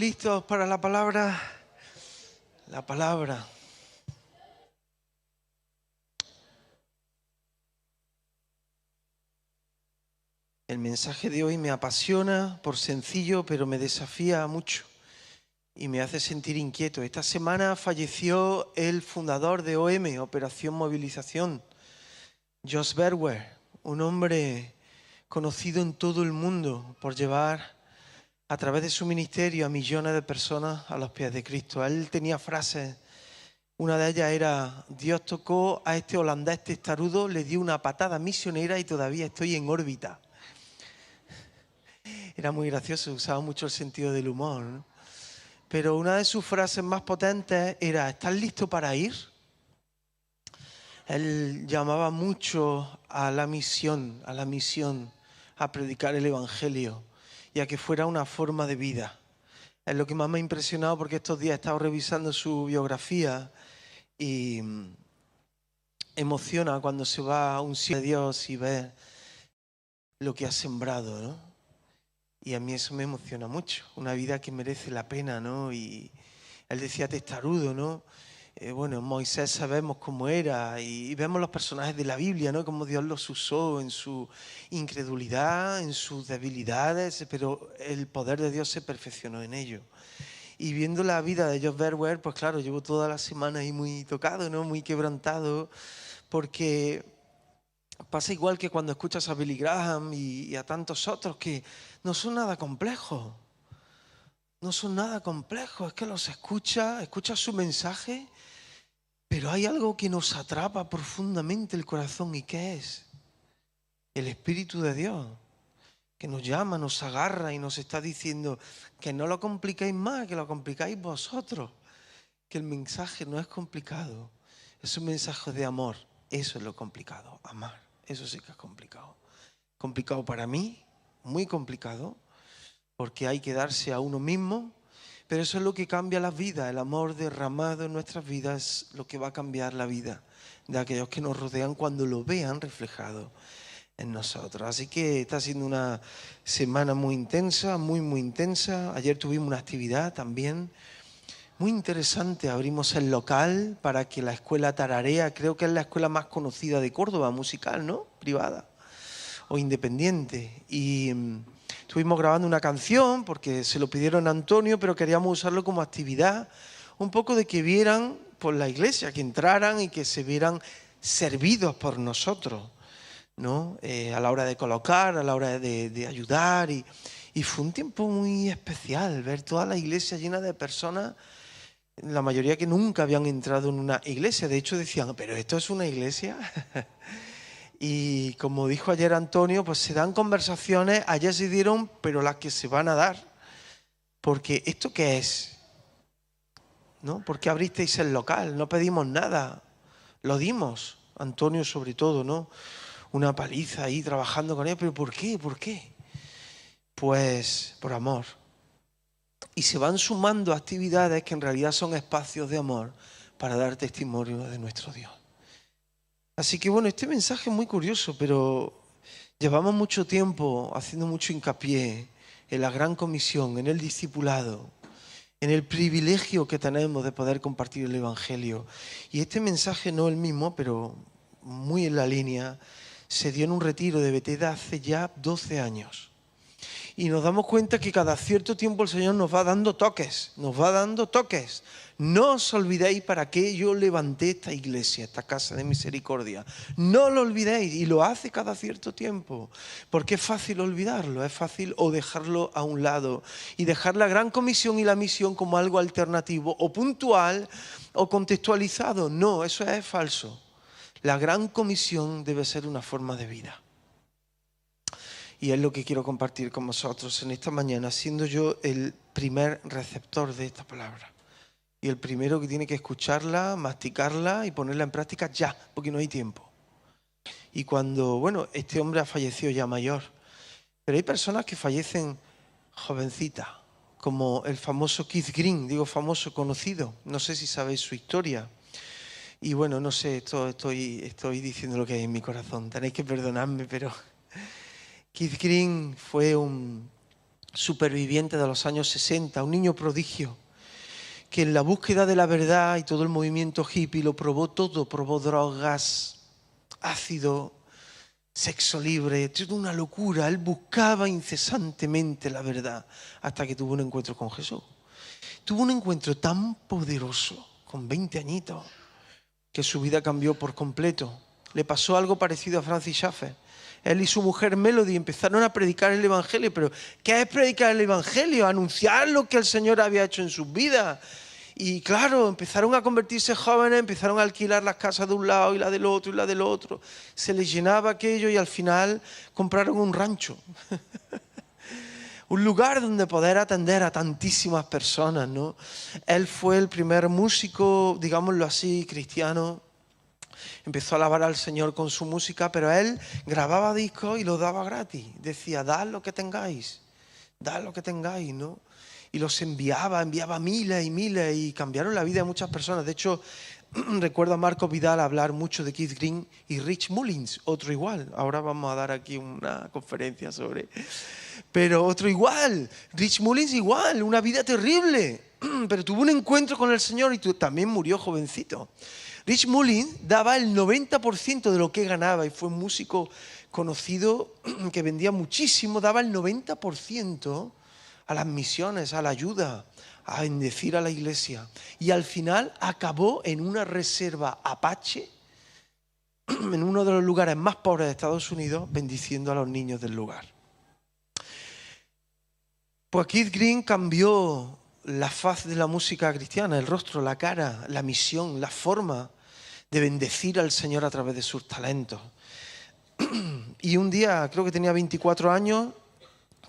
¿Listos para la palabra? La palabra. El mensaje de hoy me apasiona por sencillo, pero me desafía mucho y me hace sentir inquieto. Esta semana falleció el fundador de OM, Operación Movilización, Jos Verwer, un hombre conocido en todo el mundo por llevar a través de su ministerio a millones de personas a los pies de Cristo. Él tenía frases. Una de ellas era: Dios tocó a este holandés testarudo, le dio una patada misionera y todavía estoy en órbita. Era muy gracioso, usaba mucho el sentido del humor, ¿no? Pero una de sus frases más potentes era: ¿estás listo para ir? Él llamaba mucho a la misión, a predicar el Evangelio y a que fuera una forma de vida. Es lo que más me ha impresionado, porque estos días he estado revisando su biografía y emociona cuando se va a un sitio de Dios y ve lo que ha sembrado, ¿no? Y a mí eso me emociona mucho, una vida que merece la pena, ¿no? Y él decía testarudo, ¿no? Bueno, Moisés sabemos cómo era y vemos los personajes de la Biblia, ¿no? Cómo Dios los usó en su incredulidad, en sus debilidades, pero el poder de Dios se perfeccionó en ello. Y viendo la vida de Jos Verwer, pues claro, llevo toda la semana ahí muy tocado, ¿no? Muy quebrantado, porque pasa igual que cuando escuchas a Billy Graham y a tantos otros, que no son nada complejos. No son nada complejos, es que los escuchas su mensaje, pero hay algo que nos atrapa profundamente el corazón. ¿Y qué es? El Espíritu de Dios, que nos llama, nos agarra y nos está diciendo que no lo complicáis más, que lo complicáis vosotros, que el mensaje no es complicado, es un mensaje de amor. Eso es lo complicado, amar. Eso sí que es complicado. Complicado para mí, muy complicado, porque hay que darse a uno mismo, pero eso es lo que cambia las vidas. El amor derramado en nuestras vidas es lo que va a cambiar la vida de aquellos que nos rodean cuando lo vean reflejado en nosotros. Así que está siendo una semana muy intensa, muy intensa. Ayer tuvimos una actividad también muy interesante. Abrimos el local para que la escuela Tararea, creo que es la escuela más conocida de Córdoba, musical, ¿no? Privada o independiente. Y estuvimos grabando una canción porque se lo pidieron a Antonio, pero queríamos usarlo como actividad, un poco de que vieran por la iglesia, que entraran y que se vieran servidos por nosotros, ¿no? A la hora de colocar, a la hora de ayudar. Y fue un tiempo muy especial ver toda la iglesia llena de personas, la mayoría que nunca habían entrado en una iglesia. De hecho decían: ¿pero esto es una iglesia? Y como dijo ayer Antonio, pues se dan conversaciones, ayer se dieron, pero las que se van a dar. Porque ¿esto qué es? ¿No? ¿Por qué abristeis el local? No pedimos nada, lo dimos. Antonio sobre todo, ¿no? Una paliza ahí trabajando con él. ¿Pero por qué? ¿Por qué? Pues por amor. Y se van sumando actividades que en realidad son espacios de amor para dar testimonio de nuestro Dios. Así que bueno, este mensaje es muy curioso, pero llevamos mucho tiempo haciendo mucho hincapié en la gran comisión, en el discipulado, en el privilegio que tenemos de poder compartir el Evangelio. Y este mensaje, no el mismo, pero muy en la línea, se dio en un retiro de Bethesda hace ya 12 años. Y nos damos cuenta que cada cierto tiempo el Señor nos va dando toques, No os olvidéis para qué yo levanté esta iglesia, esta casa de misericordia. No lo olvidéis, y lo hace cada cierto tiempo. Porque es fácil olvidarlo, es fácil o dejarlo a un lado y dejar la gran comisión y la misión como algo alternativo o puntual o contextualizado. No, eso es falso. La gran comisión debe ser una forma de vida. Y es lo que quiero compartir con vosotros en esta mañana, siendo yo el primer receptor de esta palabra. Y el primero que tiene que escucharla, masticarla y ponerla en práctica ya, porque no hay tiempo. Y cuando, bueno, este hombre ha fallecido ya mayor, pero hay personas que fallecen jovencitas, como el famoso Keith Green, digo famoso, conocido, no sé si sabéis su historia. Y bueno, no sé, estoy diciendo lo que hay en mi corazón, tenéis que perdonarme, pero Keith Green fue un superviviente de los años 60, un niño prodigio, que en la búsqueda de la verdad y todo el movimiento hippie lo probó todo, probó drogas, ácido, sexo libre, toda una locura. Él buscaba incesantemente la verdad hasta que tuvo un encuentro con Jesús. Tuvo un encuentro tan poderoso, con 20 añitos, que su vida cambió por completo. Le pasó algo parecido a Francis Schaeffer. Él y su mujer Melody empezaron a predicar el Evangelio. ¿Pero qué es predicar el Evangelio? Anunciar lo que el Señor había hecho en sus vidas. Y claro, empezaron a convertirse jóvenes, empezaron a alquilar las casas de un lado y la del otro y la del otro. Se les llenaba aquello y al final compraron un rancho. Un lugar donde poder atender a tantísimas personas, ¿no? Él fue el primer músico, digámoslo así, cristiano. Empezó a alabar al Señor con su música, pero él grababa discos y los daba gratis. Decía, dad lo que tengáis, ¿no? Y los enviaba miles y miles y cambiaron la vida de muchas personas. De hecho, recuerdo a Marco Vidal hablar mucho de Keith Green y Rich Mullins, otro igual. Ahora vamos a dar aquí una conferencia sobre... Pero otro igual, Rich Mullins igual, una vida terrible. Pero tuvo un encuentro con el Señor y también murió jovencito. Rich Mullins daba el 90% de lo que ganaba y fue un músico conocido que vendía muchísimo, daba el 90% a las misiones, a la ayuda, a bendecir a la iglesia. Y al final acabó en una reserva Apache, en uno de los lugares más pobres de Estados Unidos, bendiciendo a los niños del lugar. Pues Keith Green cambió la faz de la música cristiana, el rostro, la cara, la misión, la forma de bendecir al Señor a través de sus talentos. Y un día, creo que tenía 24 años,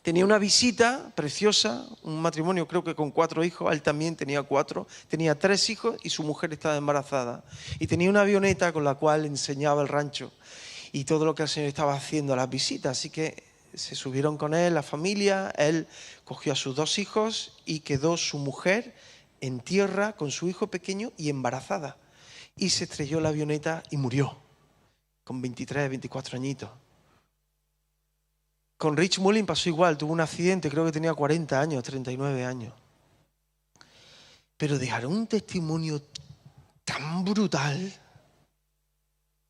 tenía una visita preciosa, un matrimonio creo que con 4 hijos, él también tenía 4, tenía 3 hijos y su mujer estaba embarazada. Y tenía una avioneta con la cual enseñaba el rancho y todo lo que el Señor estaba haciendo a las visitas. Así que se subieron con él, la familia, él cogió a sus 2 hijos y quedó su mujer en tierra con su hijo pequeño y embarazada. Y se estrelló la avioneta y murió, con 23, 24 añitos. Con Rich Mullins pasó igual, tuvo un accidente, creo que tenía 40 años, 39 años. Pero dejaron un testimonio tan brutal.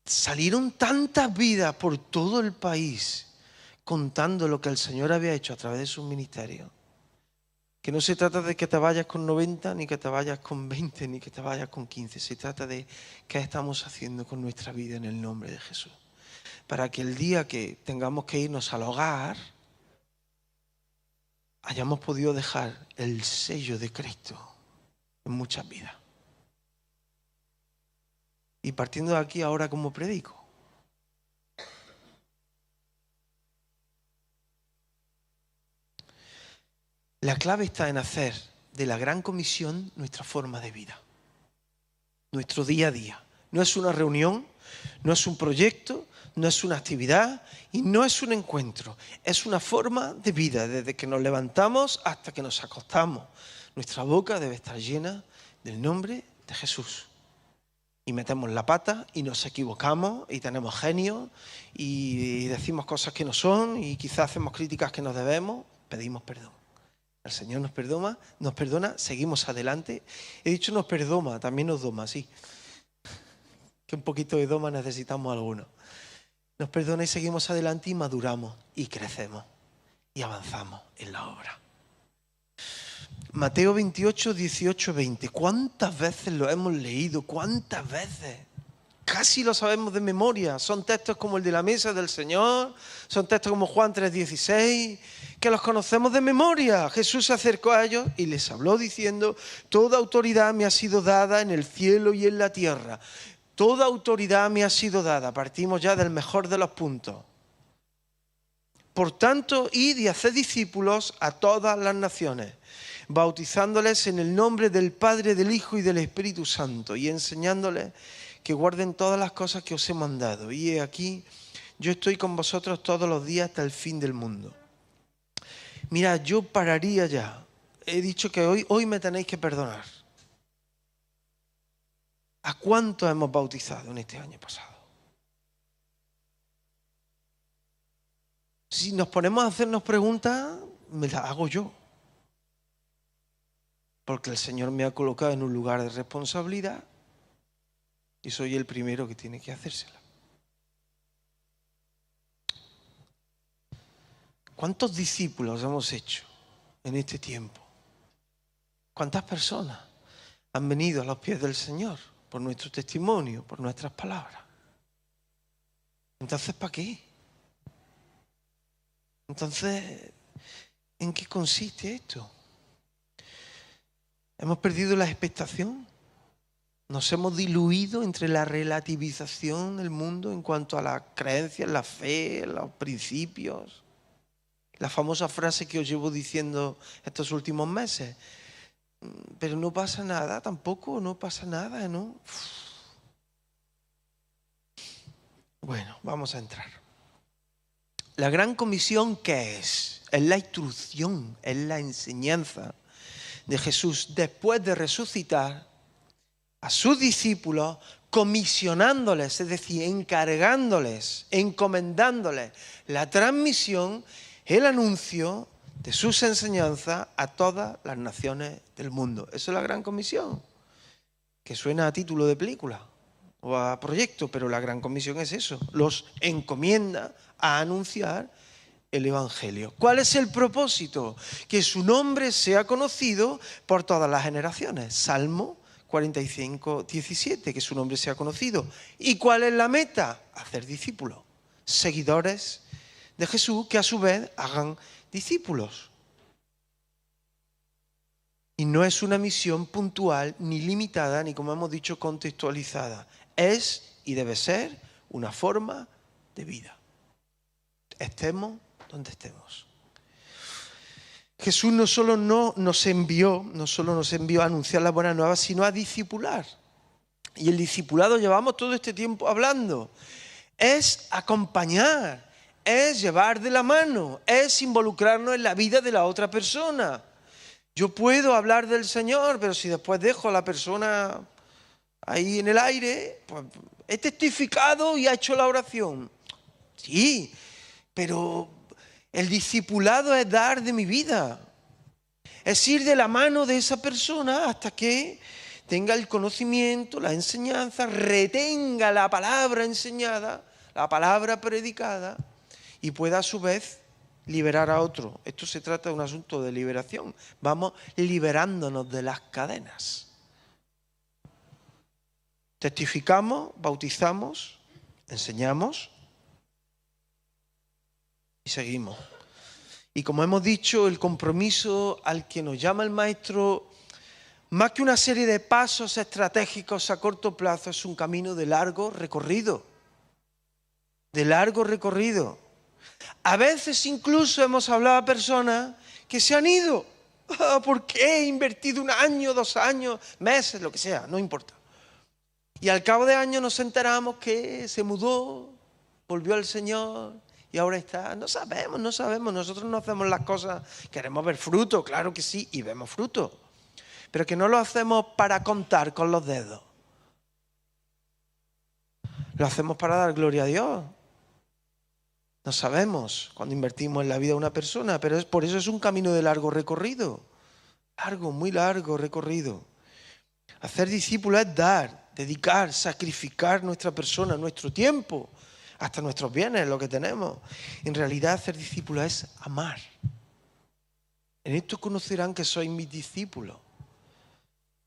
Salieron tantas vidas por todo el país contando lo que el Señor había hecho a través de sus ministerios. Que no se trata de que te vayas con 90, ni que te vayas con 20, ni que te vayas con 15. Se trata de qué estamos haciendo con nuestra vida en el nombre de Jesús. Para que el día que tengamos que irnos al hogar, hayamos podido dejar el sello de Cristo en muchas vidas. Y partiendo de aquí, ahora como predico. La clave está en hacer de la Gran Comisión nuestra forma de vida, nuestro día a día. No es una reunión, no es un proyecto, no es una actividad y no es un encuentro. Es una forma de vida, desde que nos levantamos hasta que nos acostamos. Nuestra boca debe estar llena del nombre de Jesús. Y metemos la pata y nos equivocamos y tenemos genio y decimos cosas que no son y quizás hacemos críticas que nos debemos, pedimos perdón. El Señor nos perdona, seguimos adelante. He dicho nos perdona, también nos doma, sí. Que un poquito de doma necesitamos algunos. Nos perdona y seguimos adelante y maduramos y crecemos y avanzamos en la obra. Mateo 28, 18, 20. ¿Cuántas veces lo hemos leído? ¿Cuántas veces? Casi lo sabemos de memoria. Son textos como el de la mesa del Señor, son textos como Juan 3:16, que los conocemos de memoria. Jesús se acercó a ellos y les habló diciendo: toda autoridad me ha sido dada en el cielo y en la tierra. Toda autoridad me ha sido dada. Partimos ya del mejor de los puntos. Por tanto, id y haced discípulos a todas las naciones, bautizándoles en el nombre del Padre, del Hijo y del Espíritu Santo, y enseñándoles que guarden todas las cosas que os he mandado. Y he aquí, yo estoy con vosotros todos los días hasta el fin del mundo. Mira, yo pararía ya. He dicho que hoy me tenéis que perdonar. ¿A cuántos hemos bautizado en este año pasado? Si nos ponemos a hacernos preguntas, me la hago yo. Porque el Señor me ha colocado en un lugar de responsabilidad y soy el primero que tiene que hacérsela. ¿Cuántos discípulos hemos hecho en este tiempo? ¿Cuántas personas han venido a los pies del Señor por nuestro testimonio, por nuestras palabras? Entonces, ¿para qué? Entonces, ¿en qué consiste esto? ¿Hemos perdido la expectación? ¿Nos hemos diluido entre la relativización del mundo en cuanto a las creencias, la fe, los principios? La famosa frase que os llevo diciendo estos últimos meses. Pero no pasa nada, tampoco, no pasa nada, ¿no? Bueno, vamos a entrar. La gran comisión, ¿qué es? Es la instrucción, es la enseñanza de Jesús después de resucitar a sus discípulos, comisionándoles, es decir, encargándoles, encomendándoles la transmisión, el anuncio de sus enseñanzas a todas las naciones del mundo. Eso es la gran comisión, que suena a título de película o a proyecto, pero la gran comisión es eso, los encomienda a anunciar el Evangelio. ¿Cuál es el propósito? Que su nombre sea conocido por todas las generaciones. Salmo 45, 17, que su nombre sea conocido. ¿Y cuál es la meta? Hacer discípulos, seguidores de Jesús, que a su vez hagan discípulos. Y no es una misión puntual, ni limitada, ni como hemos dicho, contextualizada. Es y debe ser una forma de vida. Estemos donde estemos. Jesús no solo nos envió a anunciar la buena nueva, sino a discipular. Y el discipulado llevamos todo este tiempo hablando. Es acompañar, es llevar de la mano, es involucrarnos en la vida de la otra persona. Yo puedo hablar del Señor, pero si después dejo a la persona ahí en el aire, pues he testificado y ha hecho la oración. Sí, pero el discipulado es dar de mi vida. Es ir de la mano de esa persona hasta que tenga el conocimiento, la enseñanza, retenga la palabra enseñada, la palabra predicada y pueda a su vez liberar a otro. Esto se trata de un asunto de liberación. Vamos liberándonos de las cadenas. Testificamos, bautizamos, enseñamos y seguimos. Y como hemos dicho, el compromiso al que nos llama el Maestro, más que una serie de pasos estratégicos a corto plazo, es un camino de largo recorrido. De largo recorrido. A veces incluso hemos hablado a personas que se han ido. ¿Por qué he invertido 1 año, 2 años, meses, lo que sea? No importa. Y al cabo de años nos enteramos que se mudó, volvió al Señor y ahora está. No sabemos. Nosotros no hacemos las cosas, queremos ver fruto, claro que sí, y vemos fruto. Pero que no lo hacemos para contar con los dedos. Lo hacemos para dar gloria a Dios. No sabemos cuando invertimos en la vida de una persona, pero por eso es un camino de largo recorrido. Largo, muy largo recorrido. Hacer discípulo es dar, dedicar, sacrificar nuestra persona, nuestro tiempo, hasta nuestros bienes, lo que tenemos. En realidad, hacer discípulo es amar. En esto conocerán que sois mis discípulos.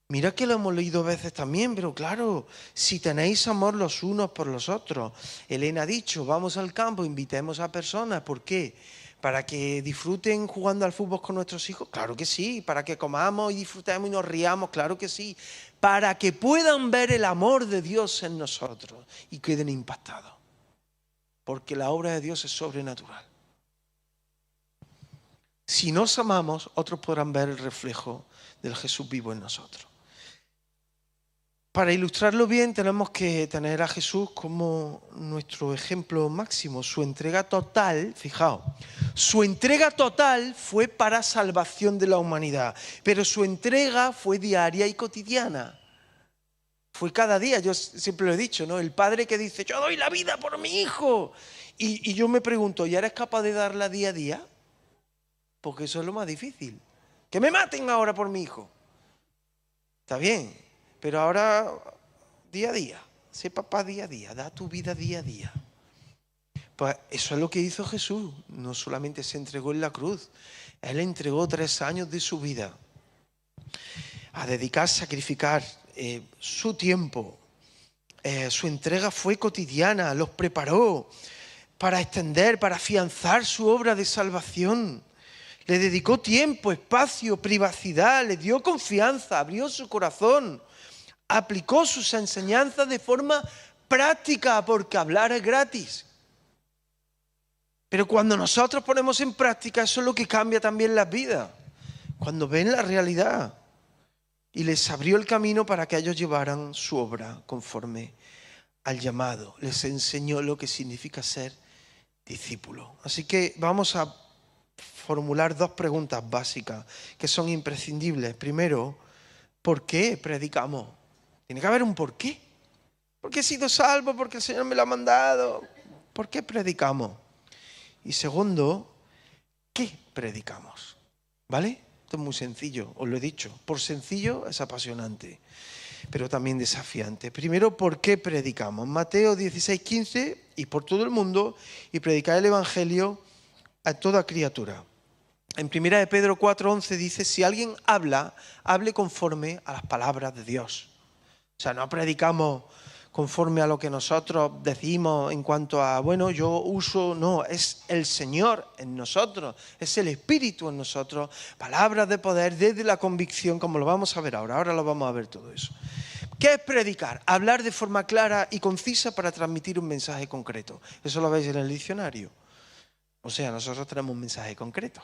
Mira que lo hemos leído veces también, pero claro, si tenéis amor los unos por los otros. Elena ha dicho, vamos al campo, invitemos a personas. ¿Por qué? ¿Para que disfruten jugando al fútbol con nuestros hijos? Claro que sí. ¿Para que comamos y disfrutemos y nos riamos? Claro que sí. Para que puedan ver el amor de Dios en nosotros y queden impactados. Porque la obra de Dios es sobrenatural. Si nos amamos, otros podrán ver el reflejo del Jesús vivo en nosotros. Para ilustrarlo bien tenemos que tener a Jesús como nuestro ejemplo máximo. Su entrega total, fijaos, su entrega total fue para salvación de la humanidad, pero su entrega fue diaria y cotidiana. Fue cada día, yo siempre lo he dicho, ¿no? El padre que dice, yo doy la vida por mi hijo. Y yo me pregunto, ¿y eres capaz de darla día a día? porque eso es lo más difícil. Que me maten ahora por mi hijo. Está bien, pero ahora día a día, sé papá día a día, da tu vida día a día. Pues eso es lo que hizo Jesús, no solamente se entregó en la cruz, Él entregó 3 años de su vida a dedicar, sacrificar su tiempo. Su entrega fue cotidiana, los preparó para extender, para afianzar su obra de salvación. Le dedicó tiempo, espacio, privacidad, le dio confianza, abrió su corazón, aplicó sus enseñanzas de forma práctica, porque hablar es gratis. Pero cuando nosotros ponemos en práctica, eso es lo que cambia también las vidas. Cuando ven la realidad. Y les abrió el camino para que ellos llevaran su obra conforme al llamado. Les enseñó lo que significa ser discípulo. Así que vamos a formular 2 preguntas básicas que son imprescindibles. Primero, ¿por qué predicamos? Tiene que haber un por qué. Porque he sido salvo, porque el Señor me lo ha mandado. ¿Por qué predicamos? Y segundo, ¿qué predicamos? ¿Vale? Esto es muy sencillo, os lo he dicho. Por sencillo es apasionante, pero también desafiante. Primero, ¿por qué predicamos? Mateo 16:15, y por todo el mundo, y predicar el Evangelio a toda criatura. En 1 de Pedro 4:11 dice, si alguien habla, hable conforme a las palabras de Dios. O sea, no predicamos conforme a lo que nosotros decimos en cuanto a, bueno, yo uso, no, es el Señor en nosotros, es el Espíritu en nosotros, palabras de poder desde la convicción, como lo vamos a ver ahora lo vamos a ver todo eso. ¿Qué es predicar? Hablar de forma clara y concisa para transmitir un mensaje concreto. Eso lo veis en el diccionario. O sea, nosotros tenemos un mensaje concreto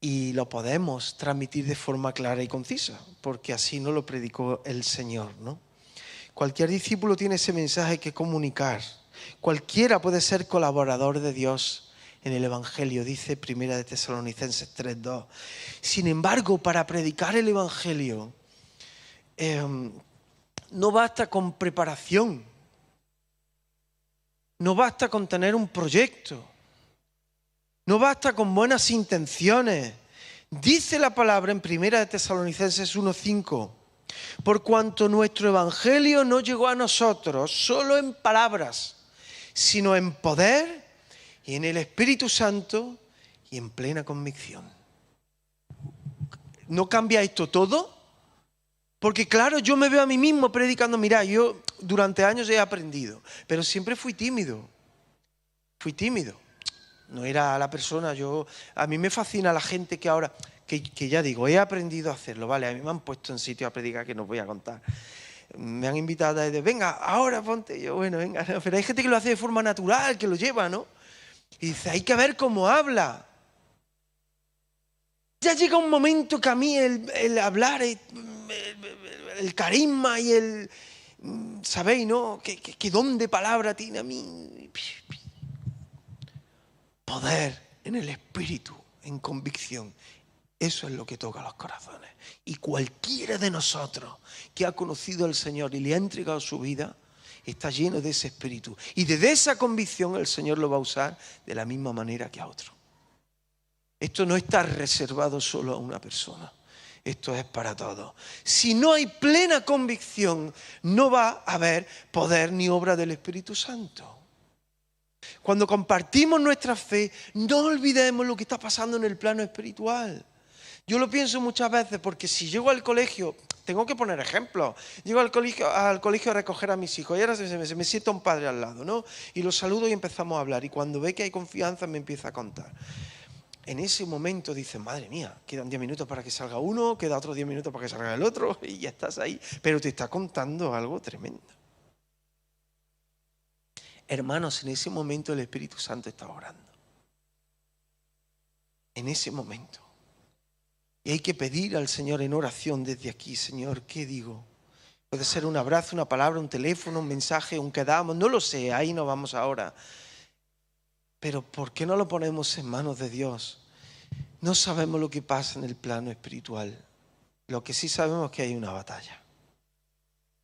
y lo podemos transmitir de forma clara y concisa, porque así nos lo predicó el Señor, ¿no? Cualquier discípulo tiene ese mensaje que comunicar. Cualquiera puede ser colaborador de Dios en el Evangelio, dice 1 de Tesalonicenses 3:2. Sin embargo, para predicar el Evangelio no basta con preparación, no basta con tener un proyecto, no basta con buenas intenciones. Dice la palabra en 1 de Tesalonicenses 1:5. Por cuanto nuestro evangelio no llegó a nosotros solo en palabras, sino en poder y en el Espíritu Santo y en plena convicción. ¿No cambia esto todo? Porque claro, yo me veo a mí mismo predicando, mira, yo durante años he aprendido, pero siempre fui tímido. No era la persona, a mí me fascina la gente que ahora, que ya digo, he aprendido a hacerlo, ¿vale? A mí me han puesto en sitio a predicar que no os voy a contar. Me han invitado a decir, venga, ahora ponte. Yo, bueno, venga, no, pero hay gente que lo hace de forma natural, que lo lleva, ¿no? Y dice, hay que ver cómo habla. Ya llega un momento que a mí el hablar, el carisma y el, ¿sabéis, no? ¿Qué don de palabra tiene a mí? Poder en el Espíritu, en convicción. Eso es lo que toca los corazones. Y cualquiera de nosotros que ha conocido al Señor y le ha entregado su vida, está lleno de ese espíritu. Y desde esa convicción el Señor lo va a usar de la misma manera que a otro. Esto no está reservado solo a una persona. Esto es para todos. Si no hay plena convicción, no va a haber poder ni obra del Espíritu Santo. Cuando compartimos nuestra fe, no olvidemos lo que está pasando en el plano espiritual. Yo lo pienso muchas veces porque si llego al colegio, tengo que poner ejemplos. Llego al colegio a recoger a mis hijos y ahora se me sienta un padre al lado, ¿no? Y los saludo y empezamos a hablar. Y cuando ve que hay confianza me empieza a contar. En ese momento dices, madre mía, quedan 10 minutos para que salga uno, queda otros 10 minutos para que salga el otro y ya estás ahí. Pero te está contando algo tremendo. Hermanos, en ese momento el Espíritu Santo está orando. En ese momento. Y hay que pedir al Señor en oración desde aquí, Señor, ¿qué digo? Puede ser un abrazo, una palabra, un teléfono, un mensaje, un quedamos, no lo sé, ahí no vamos ahora. Pero ¿por qué no lo ponemos en manos de Dios? No sabemos lo que pasa en el plano espiritual. Lo que sí sabemos es que hay una batalla.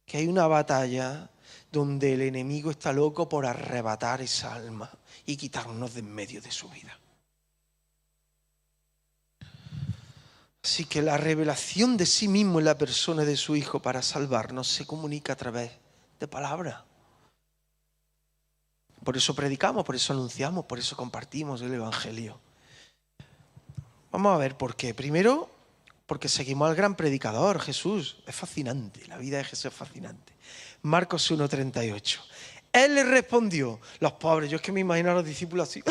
Que hay una batalla donde el enemigo está loco por arrebatar esa alma y quitarnos de en medio de su vida. Así que la revelación de sí mismo en la persona de su Hijo para salvarnos se comunica a través de palabra. Por eso predicamos, por eso anunciamos, por eso compartimos el Evangelio. Vamos a ver por qué. Primero, porque seguimos al gran predicador, Jesús. Es fascinante, la vida de Jesús es fascinante. Marcos 1:38. Él le respondió, los pobres, yo es que me imagino a los discípulos así,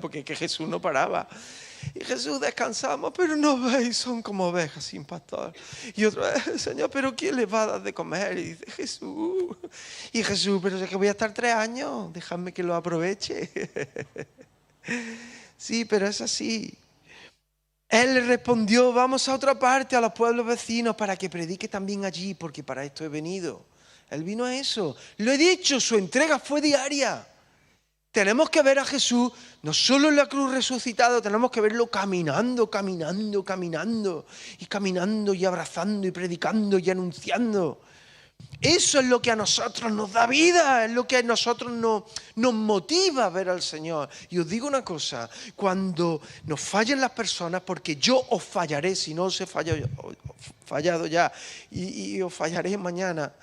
porque es que Jesús no paraba. Y Jesús, descansamos, pero no veis, son como ovejas sin pastor. Y otro, Señor, pero ¿quién les va a dar de comer? Y dice, Jesús. Y Jesús, pero es que voy a estar 3 años, dejadme que lo aproveche. Sí, pero es así. Él le respondió, vamos a otra parte, a los pueblos vecinos, para que predique también allí, porque para esto he venido. Él vino a eso. Lo he dicho, su entrega fue diaria. Tenemos que ver a Jesús, no solo en la cruz resucitado, tenemos que verlo caminando, caminando, caminando, y caminando y abrazando y predicando y anunciando. Eso es lo que a nosotros nos da vida, es lo que a nosotros nos motiva a ver al Señor. Y os digo una cosa, cuando nos fallen las personas, porque yo os fallaré, si no os he fallado ya, y os fallaré mañana.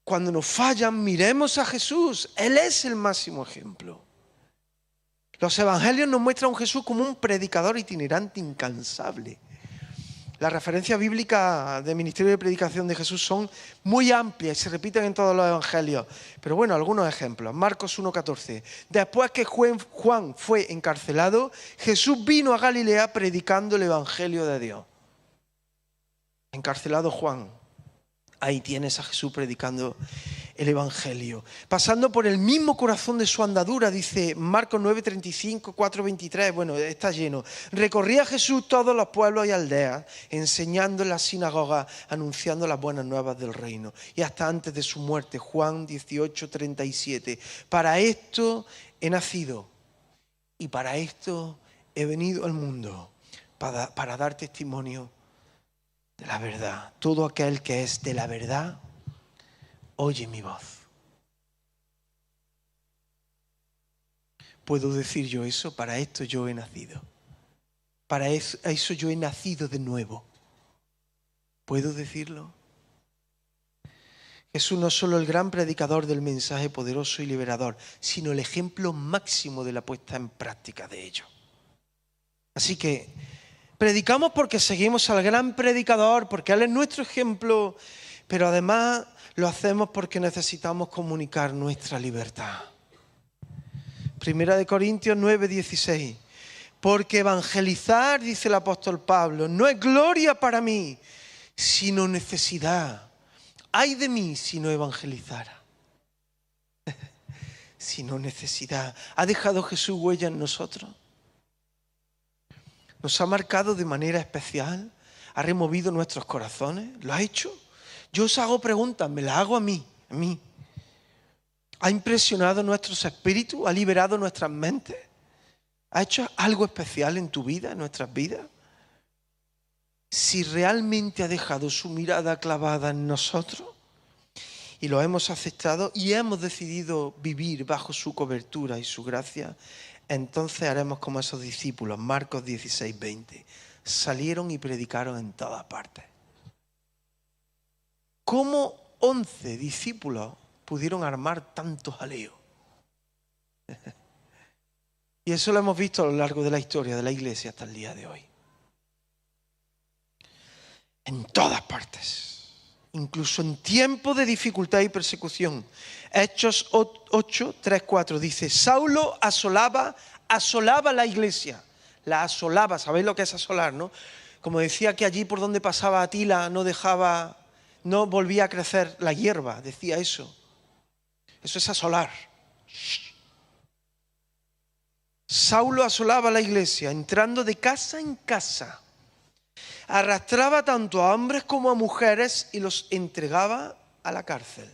Cuando nos fallan, miremos a Jesús. Él es el máximo ejemplo. Los evangelios nos muestran a un Jesús como un predicador itinerante incansable. Las referencias bíblicas del ministerio de predicación de Jesús son muy amplias y se repiten en todos los evangelios. Pero bueno, algunos ejemplos. Marcos 1:14. Después que Juan fue encarcelado, Jesús vino a Galilea predicando el evangelio de Dios. Encarcelado Juan. Ahí tienes a Jesús predicando el Evangelio. Pasando por el mismo corazón de su andadura, dice Marcos 9:35, 4:23, bueno, está lleno. Recorría Jesús todos los pueblos y aldeas, enseñando en las sinagogas, anunciando las buenas nuevas del reino. Y hasta antes de su muerte, Juan 18:37. Para esto he nacido y para esto he venido al mundo, para dar testimonio de la verdad. Todo aquel que es de la verdad, oye mi voz. ¿Puedo decir yo eso? Para esto yo he nacido. Para eso yo he nacido de nuevo. ¿Puedo decirlo? Jesús no es solo el gran predicador del mensaje poderoso y liberador, sino el ejemplo máximo de la puesta en práctica de ello. Así que predicamos porque seguimos al gran predicador, porque Él es nuestro ejemplo, pero además lo hacemos porque necesitamos comunicar nuestra libertad. Primera de Corintios 9:16. Porque evangelizar, dice el apóstol Pablo, no es gloria para mí, sino necesidad. Ay de mí si no evangelizara. Sino necesidad. ¿Ha dejado Jesús huella en nosotros? ¿Nos ha marcado de manera especial? ¿Ha removido nuestros corazones? ¿Lo ha hecho? Yo os hago preguntas, me las hago a mí. ¿Ha impresionado nuestros espíritus? ¿Ha liberado nuestras mentes? ¿Ha hecho algo especial en tu vida, en nuestras vidas? Si realmente ha dejado su mirada clavada en nosotros y lo hemos aceptado y hemos decidido vivir bajo su cobertura y su gracia, entonces haremos como esos discípulos, Marcos 16:20. Salieron y predicaron en todas partes. ¿Cómo 11 discípulos pudieron armar tanto jaleo? Y eso lo hemos visto a lo largo de la historia de la iglesia hasta el día de hoy. En todas partes, incluso en tiempos de dificultad y persecución. Hechos 8:3-4 dice, Saulo asolaba la iglesia. La asolaba, ¿sabéis lo que es asolar, no? Como decía que allí por donde pasaba Atila no volvía a crecer la hierba, decía eso. Eso es asolar. Saulo asolaba la iglesia, entrando de casa en casa. Arrastraba tanto a hombres como a mujeres y los entregaba a la cárcel.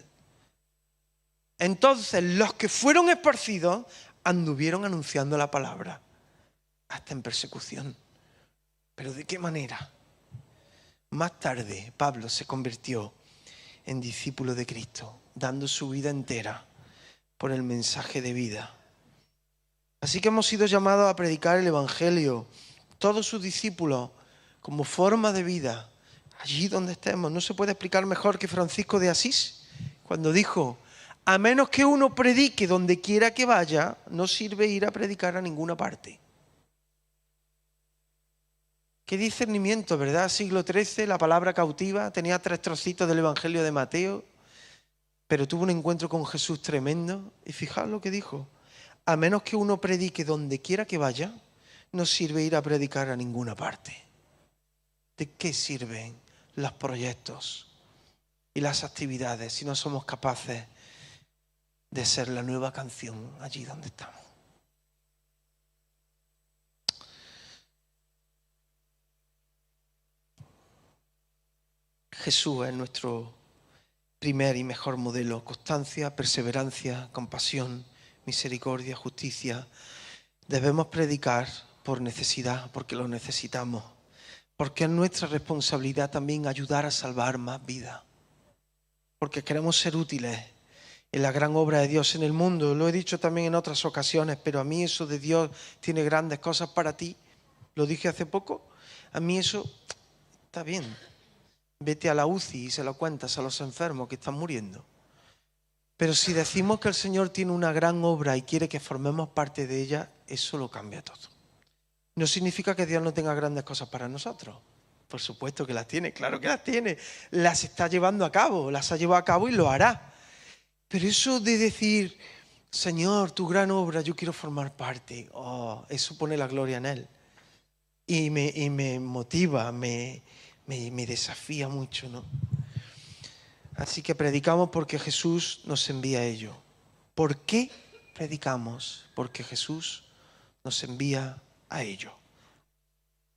Entonces los que fueron esparcidos anduvieron anunciando la palabra, hasta en persecución. ¿Pero de qué manera? Más tarde Pablo se convirtió en discípulo de Cristo, dando su vida entera por el mensaje de vida. Así que hemos sido llamados a predicar el Evangelio. Todos sus discípulos como forma de vida, allí donde estemos. No se puede explicar mejor que Francisco de Asís, cuando dijo: a menos que uno predique donde quiera que vaya, no sirve ir a predicar a ninguna parte. Qué discernimiento, ¿verdad? Siglo XIII, la palabra cautiva, tenía 3 trocitos del Evangelio de Mateo, pero tuvo un encuentro con Jesús tremendo. Y fijaos lo que dijo: a menos que uno predique donde quiera que vaya, no sirve ir a predicar a ninguna parte. ¿De qué sirven los proyectos y las actividades si no somos capaces de ser la nueva canción allí donde estamos? Jesús es nuestro primer y mejor modelo: constancia, perseverancia, compasión, misericordia, justicia. Debemos predicar por necesidad, porque lo necesitamos, porque es nuestra responsabilidad también ayudar a salvar más vidas, porque queremos ser útiles en la gran obra de Dios en el mundo. Lo he dicho también en otras ocasiones, pero a mí eso de Dios tiene grandes cosas para ti, lo dije hace poco, a mí eso está bien. Vete a la UCI y se lo cuentas a los enfermos que están muriendo. Pero si decimos que el Señor tiene una gran obra y quiere que formemos parte de ella, eso lo cambia todo. No significa que Dios no tenga grandes cosas para nosotros. Por supuesto que las tiene, claro que las tiene. Las está llevando a cabo, las ha llevado a cabo y lo hará. Pero eso de decir: Señor, tu gran obra, yo quiero formar parte, eso pone la gloria en Él. Y me motiva, me desafía mucho, ¿no? Así que predicamos porque Jesús nos envía a ello. ¿Por qué predicamos? Porque Jesús nos envía a ello.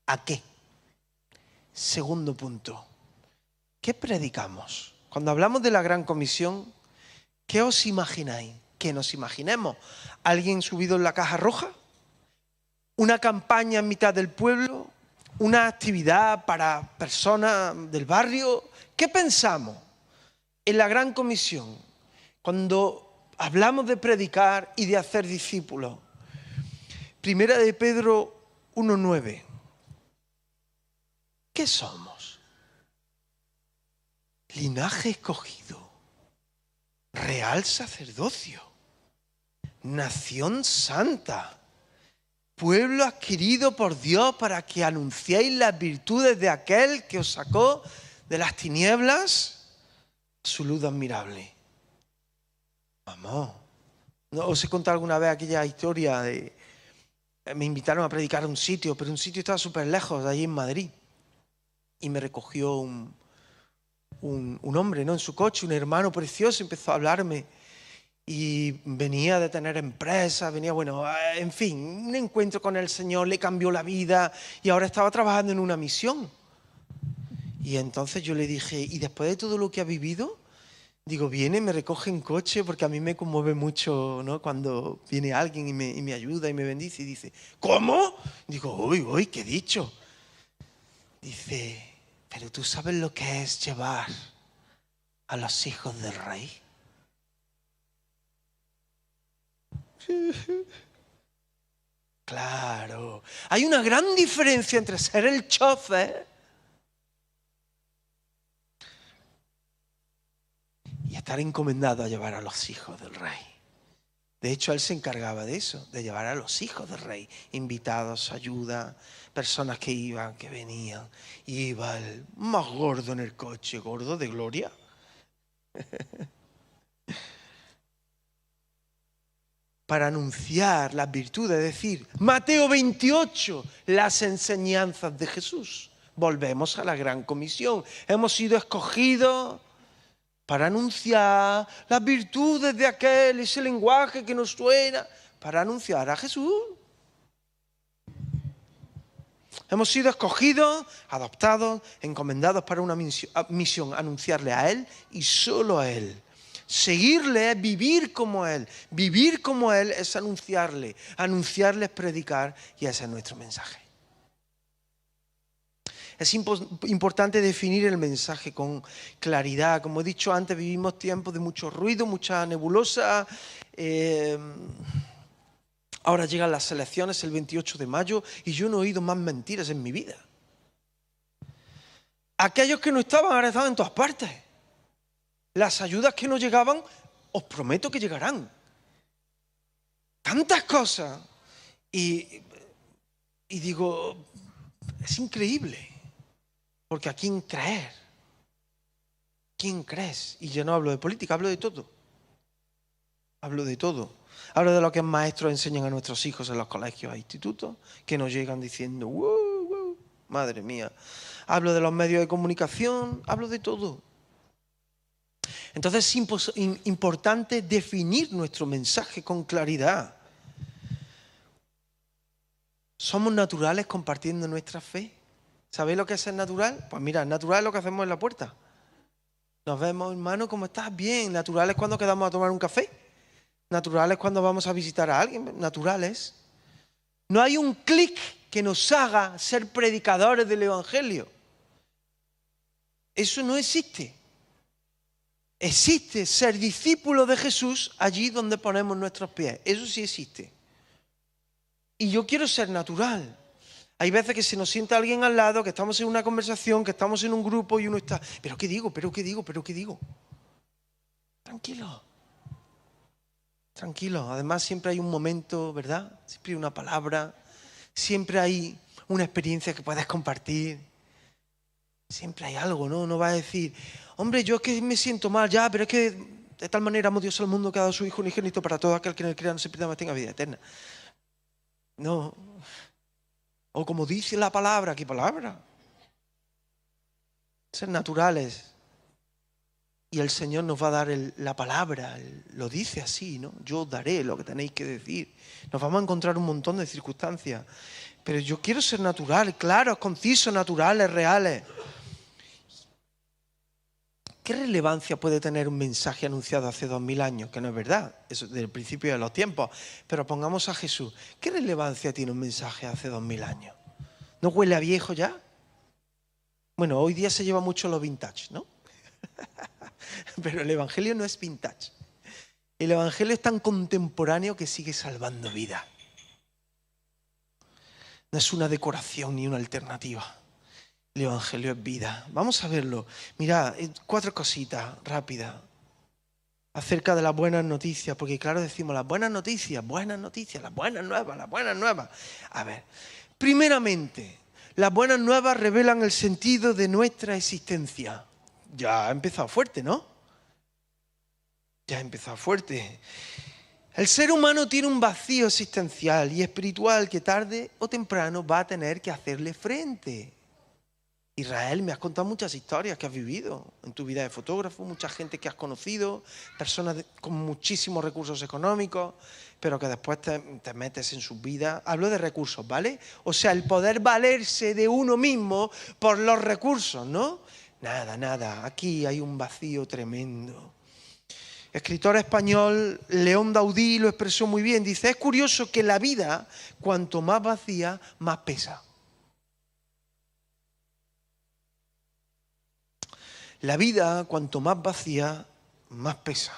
¿A qué? Segundo punto. ¿Qué predicamos? Cuando hablamos de la Gran Comisión, ¿qué os imagináis? ¿Qué nos imaginemos? ¿Alguien subido en la caja roja? ¿Una campaña en mitad del pueblo? ¿Una actividad para personas del barrio? ¿Qué pensamos en la Gran Comisión cuando hablamos de predicar y de hacer discípulos? Primera de Pedro 1:9. ¿Qué somos? Linaje escogido, real sacerdocio, nación santa, pueblo adquirido por Dios para que anunciéis las virtudes de aquel que os sacó de las tinieblas a su luz admirable. Vamos, ¿no os he contado alguna vez aquella historia de... Me invitaron a predicar a un sitio, pero un sitio estaba súper lejos, de allí en Madrid. Y me recogió un hombre, ¿no?, en su coche, un hermano precioso, empezó a hablarme. Y venía de tener empresa, venía, en fin, un encuentro con el Señor, le cambió la vida y ahora estaba trabajando en una misión. Y entonces yo le dije: ¿y después de todo lo que ha vivido? Digo, viene, me recoge en coche, porque a mí me conmueve mucho, ¿no?, cuando viene alguien y me ayuda y me bendice, y dice: ¿cómo? Digo, uy, ¿qué he dicho? Dice: pero tú sabes lo que es llevar a los hijos del rey. Claro, hay una gran diferencia entre ser el chofer y estar encomendado a llevar a los hijos del rey. De hecho, él se encargaba de eso, de llevar a los hijos del rey, invitados, ayuda, personas que iban, que venían. Iba el más gordo en el coche, gordo de gloria. Para anunciar las virtudes, es decir, Mateo 28, las enseñanzas de Jesús. Volvemos a la Gran Comisión. Hemos sido escogidos para anunciar las virtudes de aquel, ese lenguaje que nos suena, para anunciar a Jesús. Hemos sido escogidos, adoptados, encomendados para una misión, anunciarle a Él y solo a Él. Seguirle es vivir como Él. Vivir como Él es anunciarle. Anunciarle es predicar, y ese es nuestro mensaje. Es importante definir el mensaje con claridad. Como he dicho antes, vivimos tiempos de mucho ruido, mucha nebulosa. Ahora llegan las elecciones el 28 de mayo y yo no he oído más mentiras en mi vida. Aquellos que no estaban, ahora estaban en todas partes. Las ayudas que no llegaban, os prometo que llegarán. Tantas cosas. Y digo, es increíble. Porque ¿a quién creer? ¿Quién crees? Y yo no hablo de política, hablo de todo. Hablo de todo. Hablo de lo que maestros enseñan a nuestros hijos en los colegios e institutos, que nos llegan diciendo, wow, wow, madre mía. Hablo de los medios de comunicación, hablo de todo. Entonces es importante definir nuestro mensaje con claridad. ¿Somos naturales compartiendo nuestra fe? ¿Sabéis lo que es ser natural? Pues mira, natural es lo que hacemos en la puerta. Nos vemos, hermano, ¿cómo estás? Bien. Natural es cuando quedamos a tomar un café. Natural es cuando vamos a visitar a alguien. Naturales. No hay un clic que nos haga ser predicadores del Evangelio. Eso no existe. Existe ser discípulo de Jesús allí donde ponemos nuestros pies. Eso sí existe. Y yo quiero ser natural. Hay veces que se nos sienta alguien al lado, que estamos en una conversación, que estamos en un grupo y uno está, ¿pero qué digo? ¿Pero qué digo? ¿Pero qué digo? Tranquilo. Tranquilo. Además siempre hay un momento, ¿verdad? Siempre hay una palabra. Siempre hay una experiencia que puedes compartir. Siempre hay algo, ¿no? No vas a decir, hombre, yo es que me siento mal ya, pero es que de tal manera amó Dios al mundo que ha dado a su Hijo unigénito para todo aquel que en él crea no se pierda, mas tenga vida eterna. No. O como dice la palabra, ¿qué palabra? Ser naturales. Y el Señor nos va a dar la palabra, lo dice así, ¿no? Yo os daré lo que tenéis que decir. Nos vamos a encontrar un montón de circunstancias. Pero yo quiero ser natural, claros, concisos, naturales, reales. ¿Qué relevancia puede tener un mensaje anunciado hace 2000 años? Que no es verdad, eso es del principio de los tiempos. Pero pongamos a Jesús. ¿Qué relevancia tiene un mensaje hace 2000 años? ¿No huele a viejo ya? Bueno, hoy día se lleva mucho lo vintage, ¿no? Pero el Evangelio no es vintage. El Evangelio es tan contemporáneo que sigue salvando vida. No es una decoración ni una alternativa. El Evangelio es vida. Vamos a verlo. Mirad, 4 cositas rápidas acerca de las buenas noticias, porque claro decimos las buenas noticias, las buenas nuevas. A ver, primeramente, las buenas nuevas revelan el sentido de nuestra existencia. Ya ha empezado fuerte, ¿no? Ya ha empezado fuerte. El ser humano tiene un vacío existencial y espiritual que tarde o temprano va a tener que hacerle frente. Israel, me has contado muchas historias que has vivido en tu vida de fotógrafo, mucha gente que has conocido, personas con muchísimos recursos económicos, pero que después te metes en sus vidas. Hablo de recursos, ¿vale? O sea, el poder valerse de uno mismo por los recursos, ¿no? Nada, aquí hay un vacío tremendo. Escritor español León Daudí lo expresó muy bien, dice, es curioso que la vida, cuanto más vacía, más pesa. La vida, cuanto más vacía, más pesa.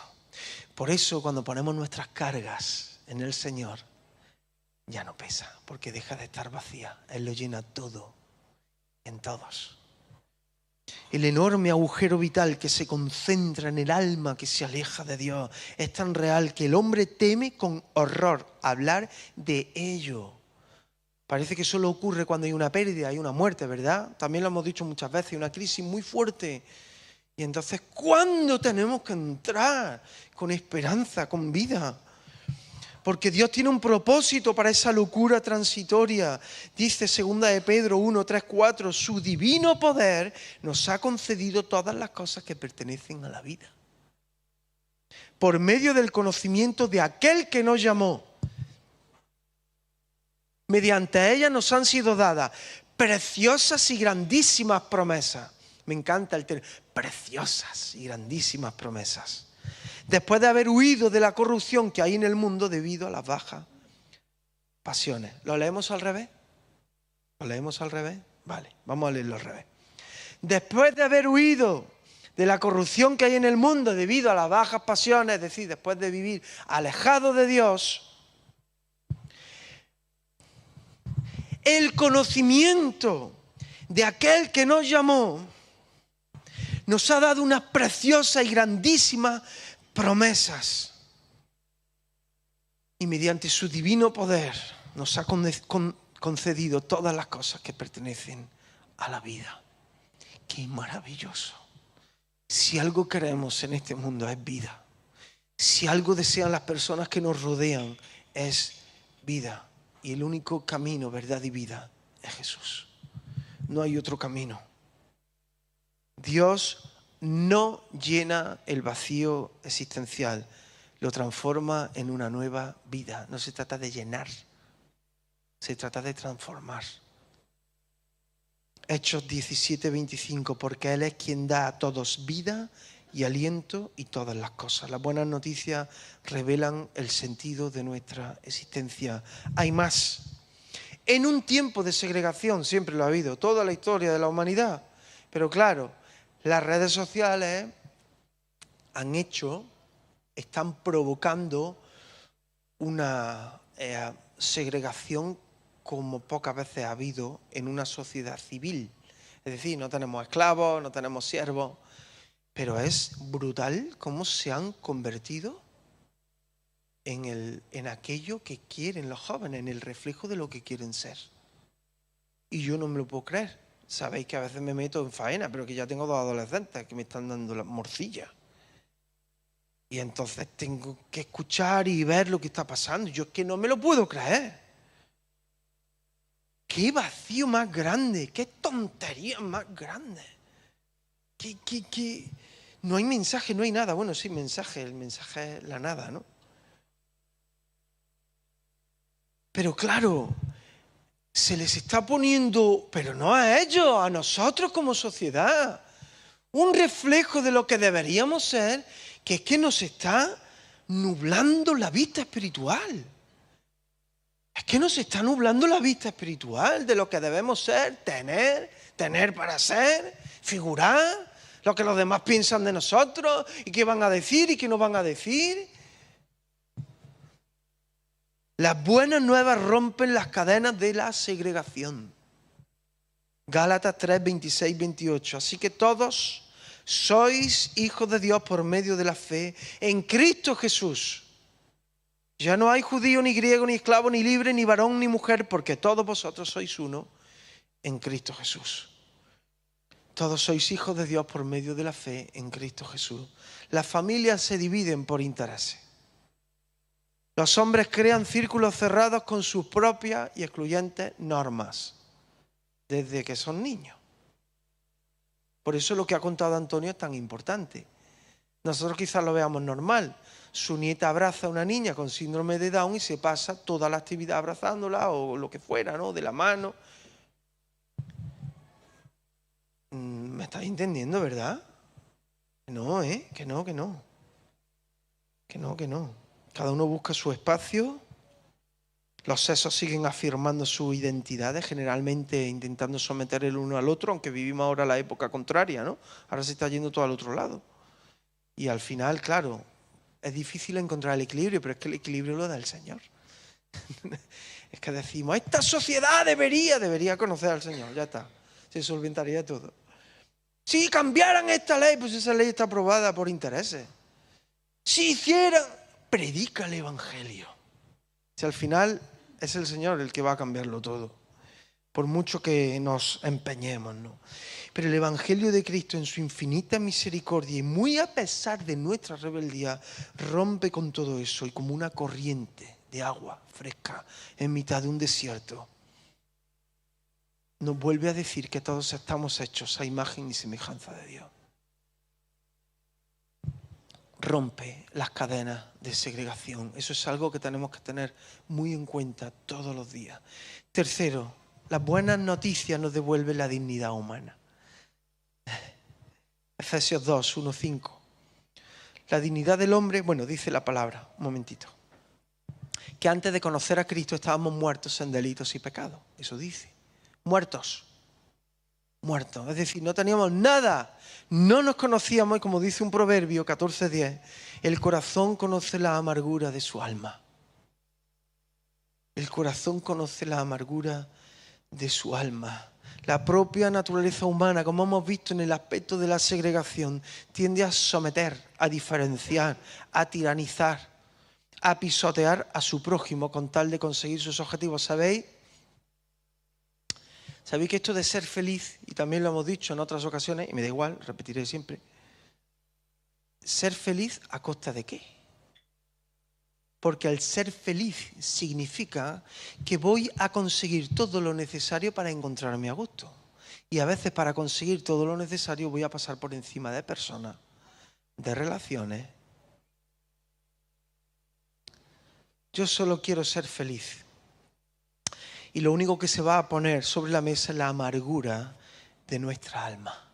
Por eso, cuando ponemos nuestras cargas en el Señor, ya no pesa, porque deja de estar vacía. Él lo llena todo, en todos. El enorme agujero vital que se concentra en el alma que se aleja de Dios es tan real que el hombre teme con horror hablar de ello. Parece que solo ocurre cuando hay una pérdida, hay una muerte, ¿verdad? También lo hemos dicho muchas veces, una crisis muy fuerte. Y entonces, ¿cuándo tenemos que entrar con esperanza, con vida? Porque Dios tiene un propósito para esa locura transitoria. Dice 2 de Pedro 1, 3, 4, su divino poder nos ha concedido todas las cosas que pertenecen a la vida. Por medio del conocimiento de aquel que nos llamó. Mediante ella nos han sido dadas preciosas y grandísimas promesas. Me encanta el término, preciosas y grandísimas promesas. Después de haber huido de la corrupción que hay en el mundo debido a las bajas pasiones. ¿Lo leemos al revés? ¿Lo leemos al revés? Vale, vamos a leerlo al revés. Después de haber huido de la corrupción que hay en el mundo debido a las bajas pasiones, es decir, después de vivir alejado de Dios, el conocimiento de aquel que nos llamó nos ha dado unas preciosas y grandísimas promesas. Y mediante su divino poder nos ha concedido todas las cosas que pertenecen a la vida. ¡Qué maravilloso! Si algo queremos en este mundo es vida. Si algo desean las personas que nos rodean es vida. Y el único camino, verdad y vida es Jesús. No hay otro camino. Dios no llena el vacío existencial, lo transforma en una nueva vida. No se trata de llenar, se trata de transformar. Hechos 17:25, porque Él es quien da a todos vida y aliento y todas las cosas. Las buenas noticias revelan el sentido de nuestra existencia. Hay más. En un tiempo de segregación, siempre lo ha habido, toda la historia de la humanidad. Pero claro, las redes sociales están provocando una segregación como pocas veces ha habido en una sociedad civil. Es decir, no tenemos esclavos, no tenemos siervos, pero es brutal cómo se han convertido en aquello que quieren los jóvenes, en el reflejo de lo que quieren ser. Y yo no me lo puedo creer. Sabéis que a veces me meto en faena, pero que ya tengo 2 adolescentes que me están dando la morcilla. Y entonces tengo que escuchar y ver lo que está pasando. Yo es que no me lo puedo creer. ¡Qué vacío más grande! ¡Qué tontería más grande! No hay mensaje, no hay nada. Bueno, sí, mensaje, el mensaje es la nada, ¿no? Pero claro, se les está poniendo, pero no a ellos, a nosotros como sociedad, un reflejo de lo que deberíamos ser, que es que nos está nublando la vista espiritual. Es que nos está nublando la vista espiritual de lo que debemos ser, tener para ser, figurar, lo que los demás piensan de nosotros y qué van a decir y qué no van a decir. Las buenas nuevas rompen las cadenas de la segregación. Gálatas 3, 26, 28. Así que todos sois hijos de Dios por medio de la fe en Cristo Jesús. Ya no hay judío, ni griego, ni esclavo, ni libre, ni varón, ni mujer, porque todos vosotros sois uno en Cristo Jesús. Todos sois hijos de Dios por medio de la fe en Cristo Jesús. Las familias se dividen por intereses. Los hombres crean círculos cerrados con sus propias y excluyentes normas, desde que son niños. Por eso lo que ha contado Antonio es tan importante. Nosotros quizás lo veamos normal. Su nieta abraza a una niña con síndrome de Down y se pasa toda la actividad abrazándola o lo que fuera, ¿no? De la mano. ¿Me estáis entendiendo, verdad? No, que no. Cada uno busca su espacio. Los sexos siguen afirmando sus identidades, generalmente intentando someter el uno al otro, aunque vivimos ahora la época contraria, ¿no? Ahora se está yendo todo al otro lado. Y al final, claro, es difícil encontrar el equilibrio, pero es que el equilibrio lo da el Señor. Es que decimos, esta sociedad debería conocer al Señor, ya está, se solventaría todo. Si cambiaran esta ley, pues esa ley está aprobada por intereses. Si hicieran, predica el Evangelio. Si al final es el Señor el que va a cambiarlo todo, por mucho que nos empeñemos, ¿no? Pero el Evangelio de Cristo en su infinita misericordia y muy a pesar de nuestra rebeldía, rompe con todo eso y como una corriente de agua fresca en mitad de un desierto, nos vuelve a decir que todos estamos hechos a imagen y semejanza de Dios. Rompe las cadenas de segregación. Eso es algo que tenemos que tener muy en cuenta todos los días. Tercero, las buenas noticias nos devuelven la dignidad humana. Efesios 2, 1, 5. La dignidad del hombre, bueno, dice la palabra, un momentito, que antes de conocer a Cristo estábamos muertos en delitos y pecados. Eso dice. Muertos. Es decir, no teníamos nada. No nos conocíamos y como dice un proverbio 14:10, el corazón conoce la amargura de su alma. El corazón conoce la amargura de su alma. La propia naturaleza humana, como hemos visto en el aspecto de la segregación, tiende a someter, a diferenciar, a tiranizar, a pisotear a su prójimo con tal de conseguir sus objetivos. ¿Sabéis? ¿Sabéis que esto de ser feliz, y también lo hemos dicho en otras ocasiones, y me da igual, repetiré siempre, ser feliz a costa de qué? Porque el ser feliz significa que voy a conseguir todo lo necesario para encontrarme a gusto. Y a veces para conseguir todo lo necesario voy a pasar por encima de personas, de relaciones. Yo solo quiero ser feliz. Y lo único que se va a poner sobre la mesa es la amargura de nuestra alma.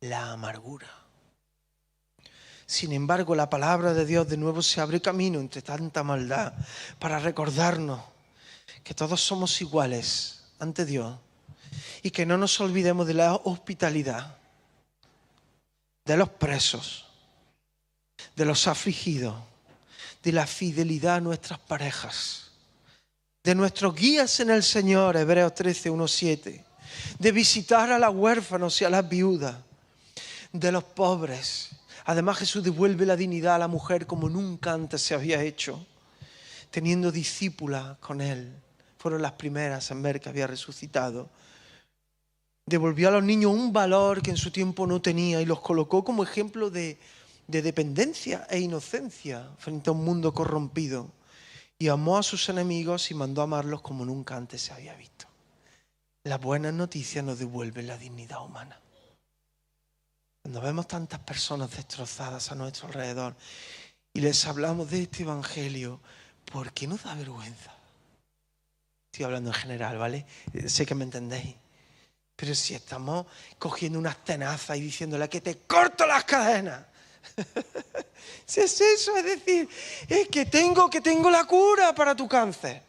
La amargura. Sin embargo, la palabra de Dios de nuevo se abre camino entre tanta maldad para recordarnos que todos somos iguales ante Dios y que no nos olvidemos de la hospitalidad, de los presos, de los afligidos, de la fidelidad a nuestras parejas, de nuestros guías en el Señor, Hebreos 13, 1, 7, de visitar a los huérfanos y a las viudas, de los pobres. Además, Jesús devuelve la dignidad a la mujer como nunca antes se había hecho, teniendo discípulas con Él. Fueron las primeras en ver que había resucitado. Devolvió a los niños un valor que en su tiempo no tenía y los colocó como ejemplo de dependencia e inocencia frente a un mundo corrompido. Y amó a sus enemigos y mandó amarlos como nunca antes se había visto. Las buenas noticias nos devuelven la dignidad humana. Cuando vemos tantas personas destrozadas a nuestro alrededor y les hablamos de este evangelio, ¿por qué nos da vergüenza? Estoy hablando en general, ¿vale? Sé que me entendéis. Pero si estamos cogiendo unas tenazas y diciéndole que te corto las cadenas. Si es eso, es decir, es que tengo la cura para tu cáncer.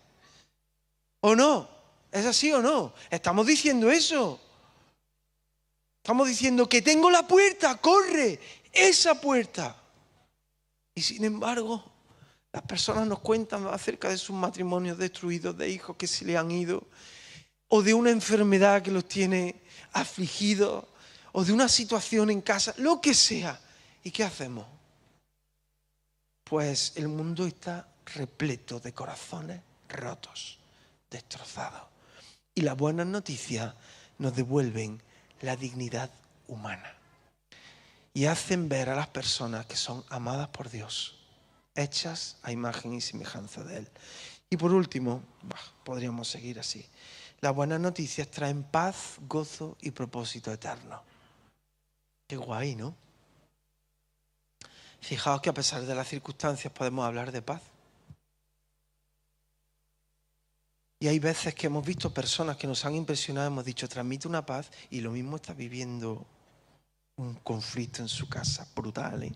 ¿O no? ¿Es así o no? Estamos diciendo eso. Estamos diciendo que tengo la puerta, corre, esa puerta. Y sin embargo, las personas nos cuentan acerca de sus matrimonios destruidos, de hijos que se le han ido, o de una enfermedad que los tiene afligidos, o de una situación en casa, lo que sea. ¿Y qué hacemos? Pues el mundo está repleto de corazones rotos, destrozados. Y las buenas noticias nos devuelven la dignidad humana y hacen ver a las personas que son amadas por Dios, hechas a imagen y semejanza de Él. Y por último, podríamos seguir así. Las buenas noticias traen paz, gozo y propósito eterno. Qué guay, ¿no? Fijaos que a pesar de las circunstancias podemos hablar de paz. Y hay veces que hemos visto personas que nos han impresionado, hemos dicho, transmite una paz, y lo mismo está viviendo un conflicto en su casa brutal, ¿eh?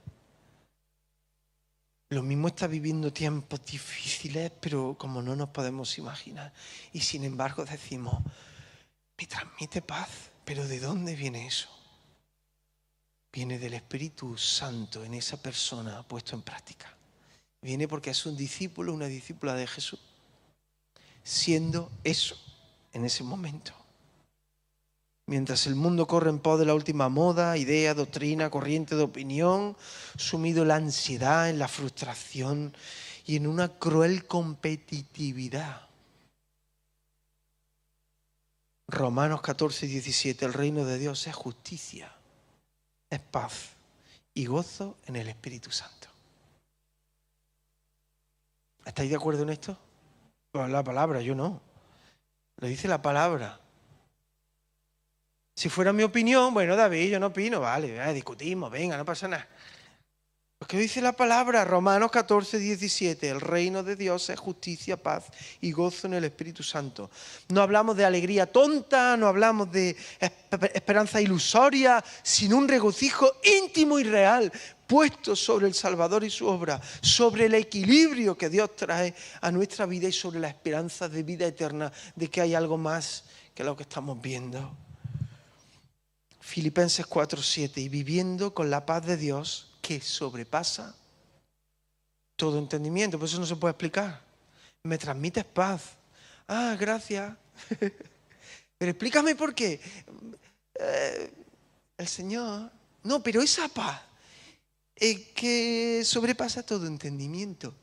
Lo mismo está viviendo tiempos difíciles, pero como no nos podemos imaginar. Y sin embargo decimos, me transmite paz, pero ¿de dónde viene eso? Viene del Espíritu Santo en esa persona puesto en práctica. Viene porque es un discípulo, una discípula de Jesús, siendo eso en ese momento. Mientras el mundo corre en pos de la última moda, idea, doctrina, corriente de opinión, sumido en la ansiedad, en la frustración y en una cruel competitividad. Romanos 14, 17, el reino de Dios es justicia, es paz y gozo en el Espíritu Santo. ¿Estáis de acuerdo en esto? Pues la palabra, yo no. Lo dice la palabra. Si fuera mi opinión, bueno, David, yo no opino, vale, discutimos, venga, no pasa nada. Lo que dice la palabra, Romanos 14, 17, el reino de Dios es justicia, paz y gozo en el Espíritu Santo. No hablamos de alegría tonta, no hablamos de esperanza ilusoria, sino un regocijo íntimo y real, puesto sobre el Salvador y su obra, sobre el equilibrio que Dios trae a nuestra vida y sobre la esperanza de vida eterna, de que hay algo más que lo que estamos viendo. Filipenses 4:7, y viviendo con la paz de Dios que sobrepasa todo entendimiento. Por eso no se puede explicar. Me transmites paz. Ah, gracias. Pero explícame por qué. El Señor... No, pero esa paz es que sobrepasa todo entendimiento.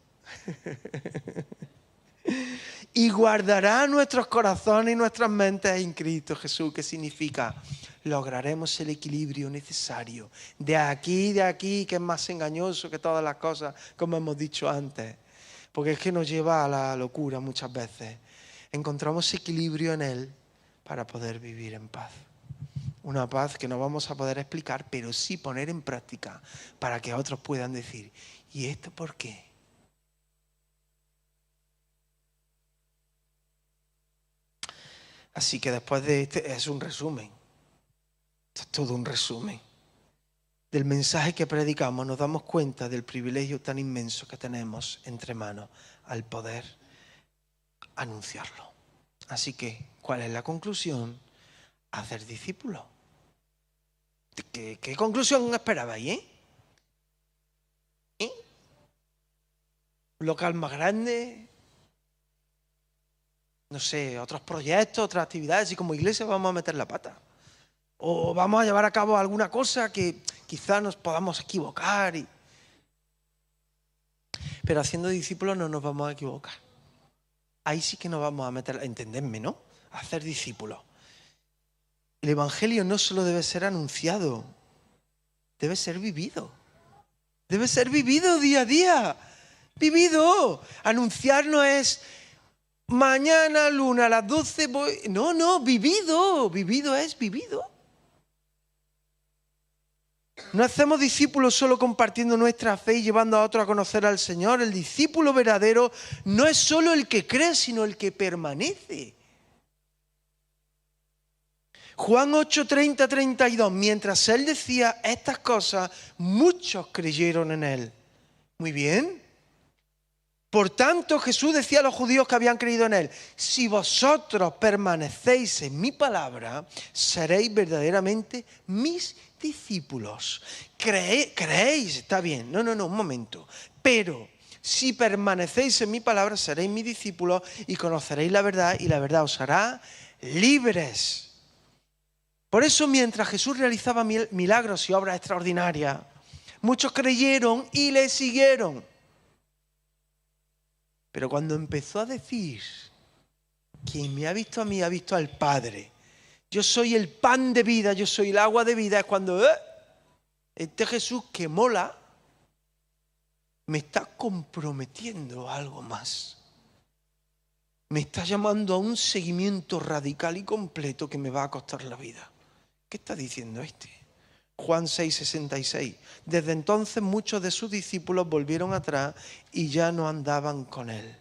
Y guardará nuestros corazones y nuestras mentes en Cristo Jesús. ¿Qué significa? Lograremos el equilibrio necesario. De aquí, que es más engañoso que todas las cosas, como hemos dicho antes. Porque es que nos lleva a la locura muchas veces. Encontramos equilibrio en Él para poder vivir en paz. Una paz que no vamos a poder explicar, pero sí poner en práctica para que otros puedan decir, ¿y esto por qué? Así que después de este es un resumen. Esto es todo un resumen. Del mensaje que predicamos nos damos cuenta del privilegio tan inmenso que tenemos entre manos al poder anunciarlo. Así que, ¿cuál es la conclusión? Hacer discípulos. ¿Qué conclusión esperabais, ¿Local más grande? No sé, otros proyectos, otras actividades, y como iglesia vamos a meter la pata. O vamos a llevar a cabo alguna cosa que quizá nos podamos equivocar. Pero haciendo discípulos no nos vamos a equivocar. Ahí sí que nos vamos a meter, entendedme, ¿no? A hacer discípulos. El Evangelio no solo debe ser anunciado, debe ser vivido. Debe ser vivido día a día. Vivido. Anunciar no es mañana, luna, a las 12 voy. No, vivido. Vivido es vivido. No hacemos discípulos solo compartiendo nuestra fe y llevando a otros a conocer al Señor. El discípulo verdadero no es solo el que cree, sino el que permanece. Juan 8, 30, 32. Mientras él decía estas cosas, muchos creyeron en él. Muy bien. Por tanto, Jesús decía a los judíos que habían creído en él, si vosotros permanecéis en mi palabra, seréis verdaderamente mis discípulos. ¿Creéis? Está bien. No, un momento. Pero si permanecéis en mi palabra, seréis mis discípulos y conoceréis la verdad y la verdad os hará libres. Por eso, mientras Jesús realizaba milagros y obras extraordinarias, muchos creyeron y le siguieron. Pero cuando empezó a decir, quien me ha visto a mí ha visto al Padre. Yo soy el pan de vida, yo soy el agua de vida. Es cuando este Jesús que mola me está comprometiendo a algo más. Me está llamando a un seguimiento radical y completo que me va a costar la vida. ¿Qué está diciendo este? Juan 6, 66. Desde entonces muchos de sus discípulos volvieron atrás y ya no andaban con él.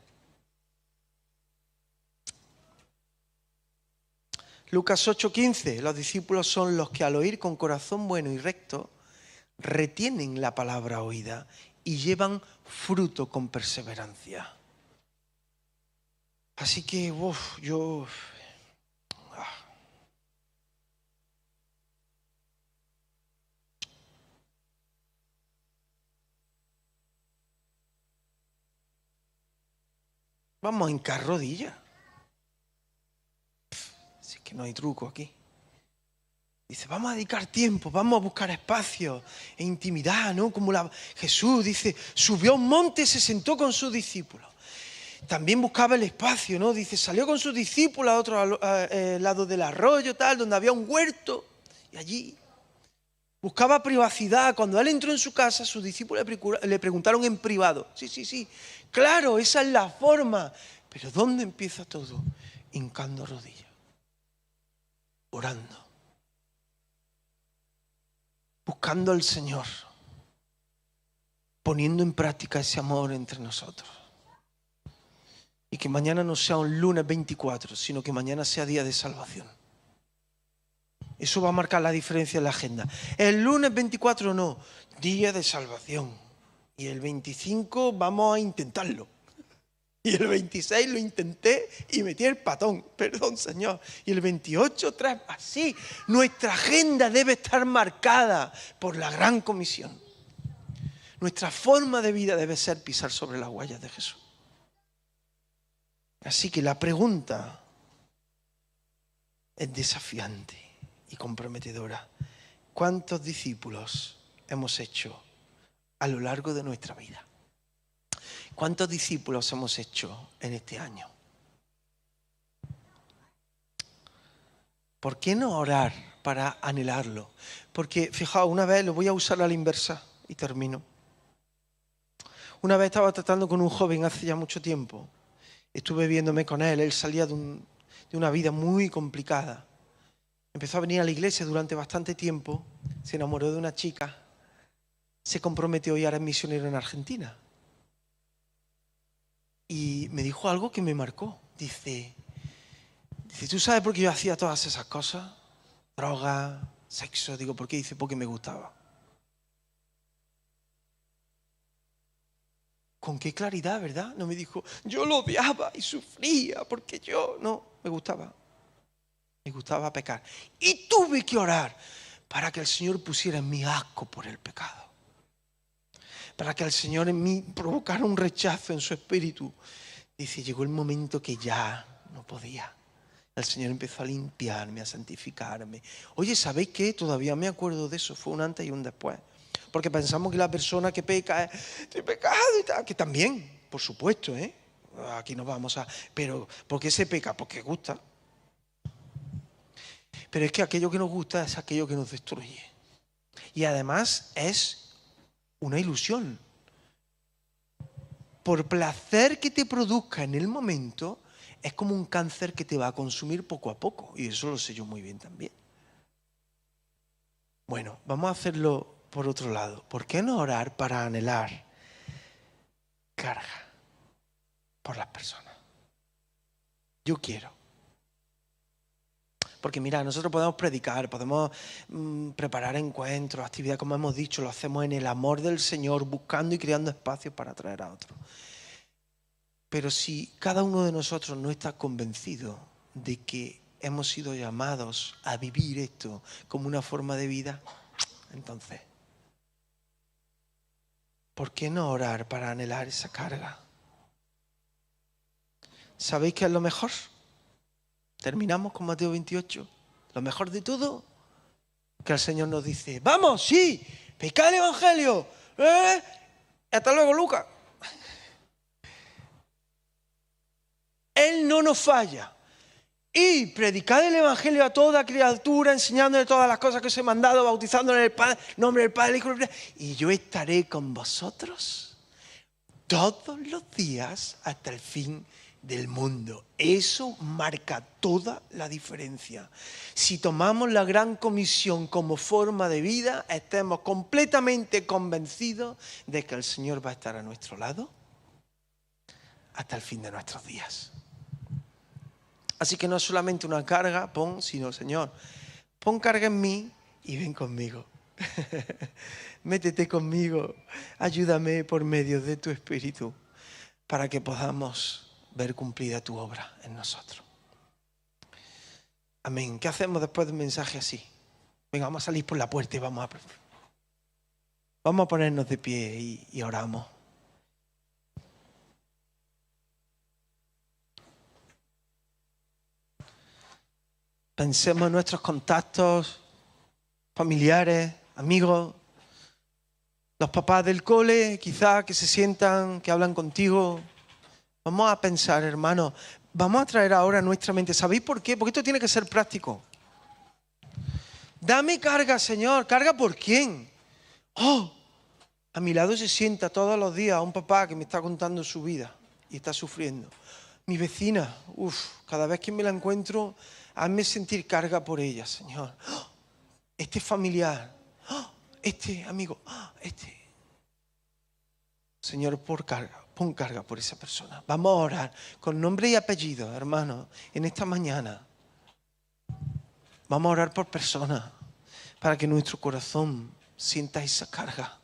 Lucas 8, 15. Los discípulos son los que al oír con corazón bueno y recto retienen la palabra oída y llevan fruto con perseverancia. Así que, vamos a hincar rodillas. Así que no hay truco aquí. Dice, vamos a dedicar tiempo, vamos a buscar espacio e intimidad, ¿no? Como Jesús dice, subió a un monte y se sentó con sus discípulos. También buscaba el espacio, ¿no? Dice, salió con sus discípulos a otro lado del arroyo, tal, donde había un huerto. Y allí buscaba privacidad. Cuando él entró en su casa, sus discípulos le preguntaron en privado. Sí, claro, esa es la forma. Pero ¿dónde empieza todo? Hincando rodillas, orando, buscando al Señor, poniendo en práctica ese amor entre nosotros. Y que mañana no sea un lunes 24, sino que mañana sea día de salvación. Eso va a marcar la diferencia en la agenda. El lunes 24 no, día de salvación. Y el 25 vamos a intentarlo. Y el 26 lo intenté y metí el patón. Perdón, Señor. Y el 28, así. Nuestra agenda debe estar marcada por la gran comisión. Nuestra forma de vida debe ser pisar sobre las huellas de Jesús. Así que la pregunta es desafiante y comprometedora. ¿Cuántos discípulos hemos hecho a lo largo de nuestra vida? ¿Cuántos discípulos hemos hecho en este año? ¿Por qué no orar para anhelarlo? Porque, fijaos, una vez, lo voy a usar a la inversa y termino. Una vez estaba tratando con un joven hace ya mucho tiempo. Estuve viéndome con él. Él salía de una vida muy complicada. Empezó a venir a la iglesia durante bastante tiempo. Se enamoró de una chica. Se comprometió y ahora es misionero en Argentina. Y me dijo algo que me marcó. Dice, ¿tú sabes por qué yo hacía todas esas cosas? Droga, sexo. Digo, ¿por qué? Dice, porque me gustaba. Con qué claridad, ¿verdad? No me dijo, yo lo odiaba y sufría porque yo... No, me gustaba. Me gustaba pecar. Y tuve que orar para que el Señor pusiera en mí asco por el pecado. Para que el Señor en mí provocara un rechazo en su espíritu. Dice, llegó el momento que ya no podía. El Señor empezó a limpiarme, a santificarme. Oye, ¿sabéis qué? Todavía me acuerdo de eso. Fue un antes y un después. Porque pensamos que la persona que peca es estoy pecado y tal. Que también, por supuesto, ¿eh? Aquí no vamos a... Pero, ¿por qué se peca? Porque gusta. Pero es que aquello que nos gusta es aquello que nos destruye. Y además es una ilusión. Por placer que te produzca en el momento, es como un cáncer que te va a consumir poco a poco. Y eso lo sé yo muy bien también. Bueno, vamos a hacerlo por otro lado. ¿Por qué no orar para anhelar carga por las personas? Yo quiero. Porque mira, nosotros podemos predicar, podemos preparar encuentros, actividades, como hemos dicho, lo hacemos en el amor del Señor, buscando y creando espacios para atraer a otros. Pero si cada uno de nosotros no está convencido de que hemos sido llamados a vivir esto como una forma de vida, entonces, ¿por qué no orar para anhelar esa carga? ¿Sabéis qué es lo mejor? Terminamos con Mateo 28. Lo mejor de todo, que el Señor nos dice, vamos, sí, predicad el Evangelio. Hasta luego, Lucas. Él no nos falla. Y predicad el Evangelio a toda criatura, enseñándole todas las cosas que os he mandado, bautizándole en el nombre del Padre, del Hijo y del Espíritu. Y yo estaré con vosotros todos los días hasta el fin del mundo. Eso marca toda la diferencia. Si tomamos la gran comisión como forma de vida, estemos completamente convencidos de que el Señor va a estar a nuestro lado hasta el fin de nuestros días. Así que no es solamente una carga, sino Señor, pon carga en mí y ven conmigo. Métete conmigo, ayúdame por medio de tu Espíritu para que podamos ver cumplida tu obra en nosotros. Amén. ¿Qué hacemos después de un mensaje así? Venga, vamos a salir por la puerta y vamos a ponernos de pie y oramos. Pensemos en nuestros contactos familiares, amigos, los papás del cole, quizás que se sientan, que hablan contigo. Vamos a pensar, hermanos, vamos a traer ahora a nuestra mente. ¿Sabéis por qué? Porque esto tiene que ser práctico. Dame carga, Señor. ¿Carga por quién? A mi lado se sienta todos los días un papá que me está contando su vida y está sufriendo. Mi vecina, cada vez que me la encuentro, hazme sentir carga por ella, Señor. Este familiar, este amigo, Señor, pon carga por esa persona. Vamos a orar con nombre y apellido, hermano, en esta mañana. Vamos a orar por personas para que nuestro corazón sienta esa carga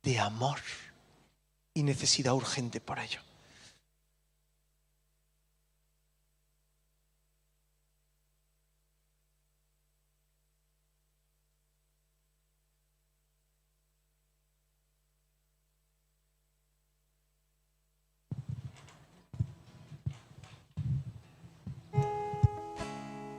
de amor y necesidad urgente por ellos.